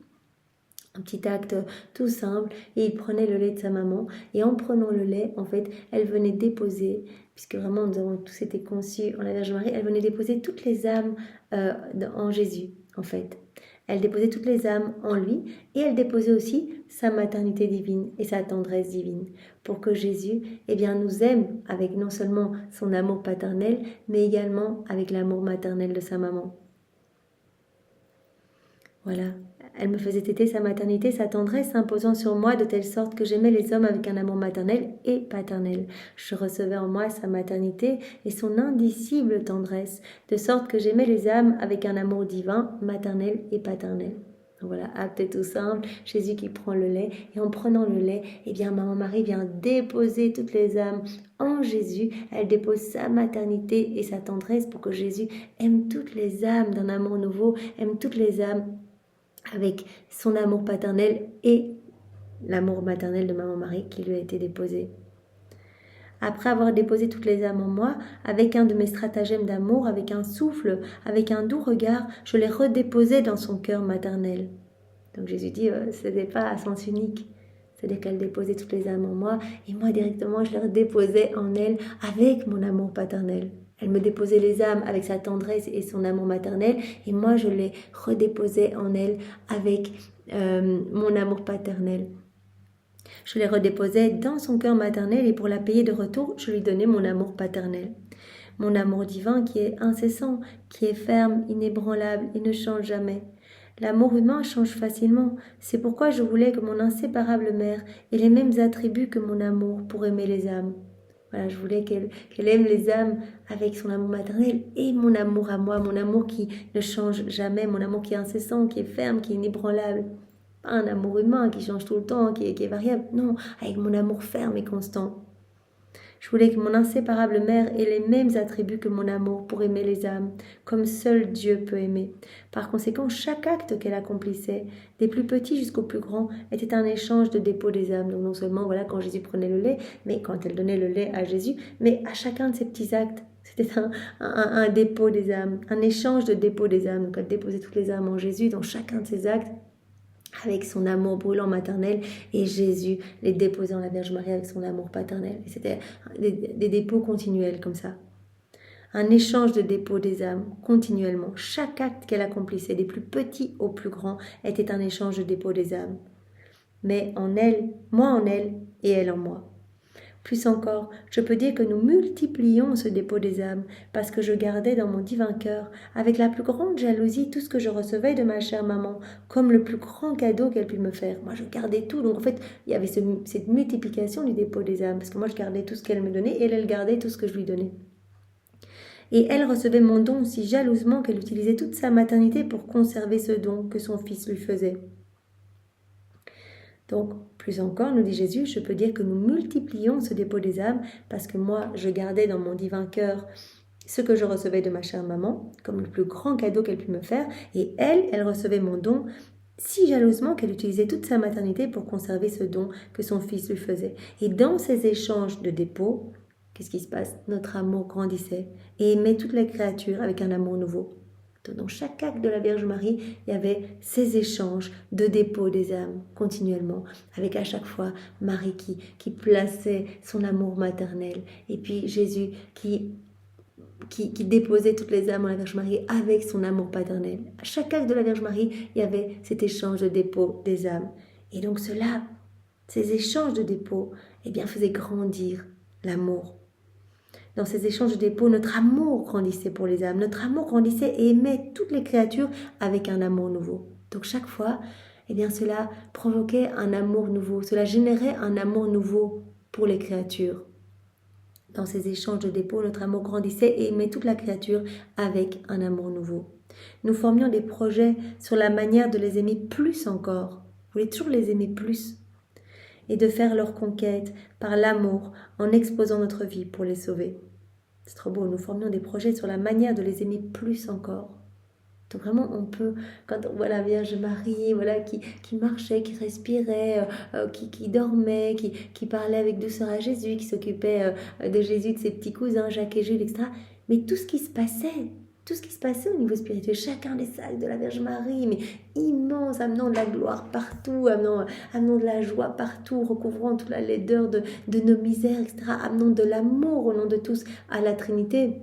un petit acte tout simple, et il prenait le lait de sa maman, et en prenant le lait, en fait, elle venait déposer, puisque vraiment nous avons tous été conçus en la Vierge Marie, elle venait déposer toutes les âmes en Jésus, en fait. Elle déposait toutes les âmes en lui, et elle déposait aussi sa maternité divine et sa tendresse divine, pour que Jésus, eh bien, nous aime avec non seulement son amour paternel, mais également avec l'amour maternel de sa maman. Voilà, elle me faisait téter sa maternité, sa tendresse, s'imposant sur moi de telle sorte que j'aimais les hommes avec un amour maternel et paternel. Je recevais en moi sa maternité et son indicible tendresse, de sorte que j'aimais les âmes avec un amour divin, maternel et paternel. Donc voilà, acte tout simple, Jésus qui prend le lait, et en prenant le lait, eh bien Maman Marie vient déposer toutes les âmes en Jésus. Elle dépose sa maternité et sa tendresse pour que Jésus aime toutes les âmes d'un amour nouveau, aime toutes les âmes avec son amour paternel et l'amour maternel de Maman Marie qui lui a été déposé. Après avoir déposé toutes les âmes en moi, avec un de mes stratagèmes d'amour, avec un souffle, avec un doux regard, je les redéposais dans son cœur maternel. Donc Jésus dit, ce n'était pas à sens unique. C'est-à-dire qu'elle déposait toutes les âmes en moi, et moi directement je les redéposais en elle avec mon amour paternel. Elle me déposait les âmes avec sa tendresse et son amour maternel, et moi je les redéposais en elle avec mon amour paternel. Je les redéposais dans son cœur maternel et pour la payer de retour, je lui donnais mon amour paternel. Mon amour divin qui est incessant, qui est ferme, inébranlable et ne change jamais. L'amour humain change facilement. C'est pourquoi je voulais que mon inséparable mère ait les mêmes attributs que mon amour pour aimer les âmes. Voilà, je voulais qu'elle aime les âmes avec son amour maternel et mon amour à moi, mon amour qui ne change jamais, mon amour qui est incessant, qui est ferme, qui est inébranlable. Pas un amour humain qui change tout le temps, qui est variable. Non, avec mon amour ferme et constant. Je voulais que mon inséparable mère ait les mêmes attributs que mon amour pour aimer les âmes, comme seul Dieu peut aimer. Par conséquent, chaque acte qu'elle accomplissait, des plus petits jusqu'aux plus grands, était un échange de dépôt des âmes. Donc non seulement voilà quand Jésus prenait le lait, mais quand elle donnait le lait à Jésus, mais à chacun de ces petits actes, c'était un dépôt des âmes, un échange de dépôt des âmes. Donc elle déposait toutes les âmes en Jésus dans chacun de ces actes, avec son amour brûlant maternel, et Jésus les déposait en la Vierge Marie avec son amour paternel. Et c'était des dépôts continuels comme ça. Un échange de dépôts des âmes continuellement. Chaque acte qu'elle accomplissait, des plus petits aux plus grands, était un échange de dépôts des âmes. Mais en elle, moi en elle, et elle en moi. Plus encore, je peux dire que nous multiplions ce dépôt des âmes, parce que je gardais dans mon divin cœur, avec la plus grande jalousie, tout ce que je recevais de ma chère maman, comme le plus grand cadeau qu'elle put me faire. Moi, je gardais tout. Donc, en fait, il y avait cette multiplication du dépôt des âmes, parce que moi, je gardais tout ce qu'elle me donnait, et elle gardait tout ce que je lui donnais. Et elle recevait mon don si jalousement qu'elle utilisait toute sa maternité pour conserver ce don que son fils lui faisait. Donc, plus encore, nous dit Jésus, je peux dire que nous multiplions ce dépôt des âmes parce que moi, je gardais dans mon divin cœur ce que je recevais de ma chère maman, comme le plus grand cadeau qu'elle put me faire, et elle recevait mon don si jalousement qu'elle utilisait toute sa maternité pour conserver ce don que son fils lui faisait. Et dans ces échanges de dépôt, qu'est-ce qui se passe? Notre amour grandissait et aimait toutes les créatures avec un amour nouveau. Dans chaque acte de la Vierge Marie, il y avait ces échanges de dépôt des âmes continuellement, avec à chaque fois Marie qui plaçait son amour maternel, et puis Jésus qui déposait toutes les âmes en la Vierge Marie avec son amour paternel. À chaque acte de la Vierge Marie, il y avait cet échange de dépôt des âmes. Et donc cela, ces échanges de dépôt, eh bien, faisaient grandir l'amour. Dans ces échanges de dépôt, notre amour grandissait pour les âmes, notre amour grandissait et aimait toutes les créatures avec un amour nouveau. Donc chaque fois, eh bien cela provoquait un amour nouveau, cela générait un amour nouveau pour les créatures. Dans ces échanges de dépôt, notre amour grandissait et aimait toute la créature avec un amour nouveau. Nous formions des projets sur la manière de les aimer plus encore. Vous voulez toujours les aimer plus et de faire leur conquête par l'amour en exposant notre vie pour les sauver. C'est trop beau, nous formions des projets sur la manière de les aimer plus encore. Donc vraiment, on peut, quand on voit la Vierge Marie, voilà, qui marchait, qui respirait, qui dormait, qui parlait avec douceur à Jésus, qui s'occupait de Jésus, de ses petits cousins, Jacques et Jules, etc. Mais tout ce qui se passait au niveau spirituel, chacun des actes de la Vierge Marie, mais immense, amenant de la gloire partout, amenant de la joie partout, recouvrant toute la laideur de nos misères, etc., amenant de l'amour au nom de tous à la Trinité.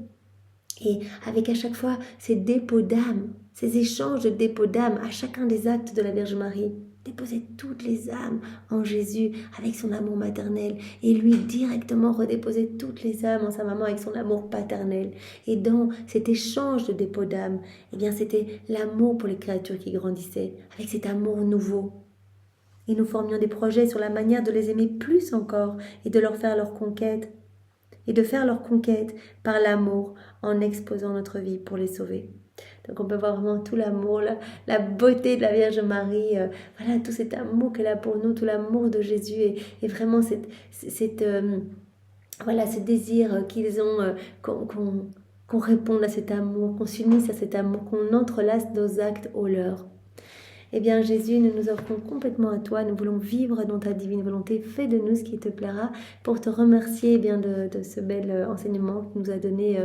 Et avec à chaque fois ces dépôts d'âme, ces échanges de dépôts d'âme à chacun des actes de la Vierge Marie, déposer toutes les âmes en Jésus avec son amour maternel et lui directement redéposer toutes les âmes en sa maman avec son amour paternel. Et dans cet échange de dépôts d'âme, eh bien c'était l'amour pour les créatures qui grandissait avec cet amour nouveau. Et nous formions des projets sur la manière de les aimer plus encore et de leur faire leur conquête. Et de faire leur conquête par l'amour en exposant notre vie pour les sauver. Donc on peut voir vraiment tout l'amour, la beauté de la Vierge Marie, voilà, tout cet amour qu'elle a pour nous, tout l'amour de Jésus et vraiment voilà, ce désir qu'ils ont, qu'on réponde à cet amour, qu'on s'unisse à cet amour, qu'on entrelace nos actes aux leurs. Eh bien, Jésus, nous nous offrons complètement à toi. Nous voulons vivre dans ta divine volonté. Fais de nous ce qui te plaira pour te remercier bien de ce bel enseignement que nous a donné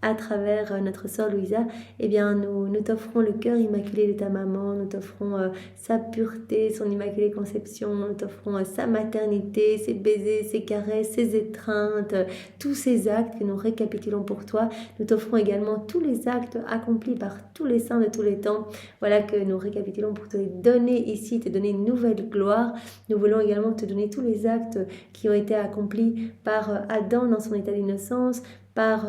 à travers notre sœur Louisa. Eh bien, nous t'offrons le cœur immaculé de ta maman. Nous t'offrons sa pureté, son immaculée conception. Nous t'offrons sa maternité, ses baisers, ses caresses, ses étreintes, tous ces actes que nous récapitulons pour toi. Nous t'offrons également tous les actes accomplis par tous les saints de tous les temps. Voilà que nous récapitulons pour te donner ici, te donner une nouvelle gloire. Nous voulons également te donner tous les actes qui ont été accomplis par Adam dans son état d'innocence, par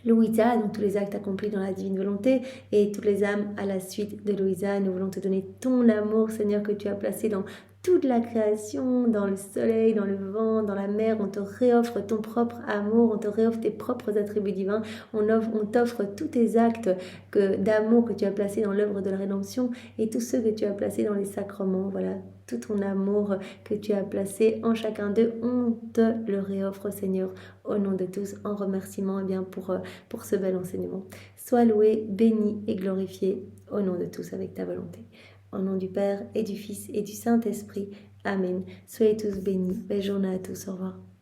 Louisa, donc tous les actes accomplis dans la divine volonté et toutes les âmes à la suite de Louisa. Nous voulons te donner ton amour, Seigneur, que tu as placé dans toute la création, dans le soleil, dans le vent, dans la mer. On te réoffre ton propre amour, on te réoffre tes propres attributs divins, on t'offre tous tes actes d'amour que tu as placés dans l'œuvre de la rédemption et tous ceux que tu as placés dans les sacrements. Voilà, tout ton amour que tu as placé en chacun d'eux, on te le réoffre, Seigneur, au nom de tous, en remerciement pour ce bel enseignement. Sois loué, béni et glorifié au nom de tous avec ta volonté. Au nom du Père et du Fils et du Saint-Esprit. Amen. Soyez tous bénis. Belle journée à tous. Au revoir.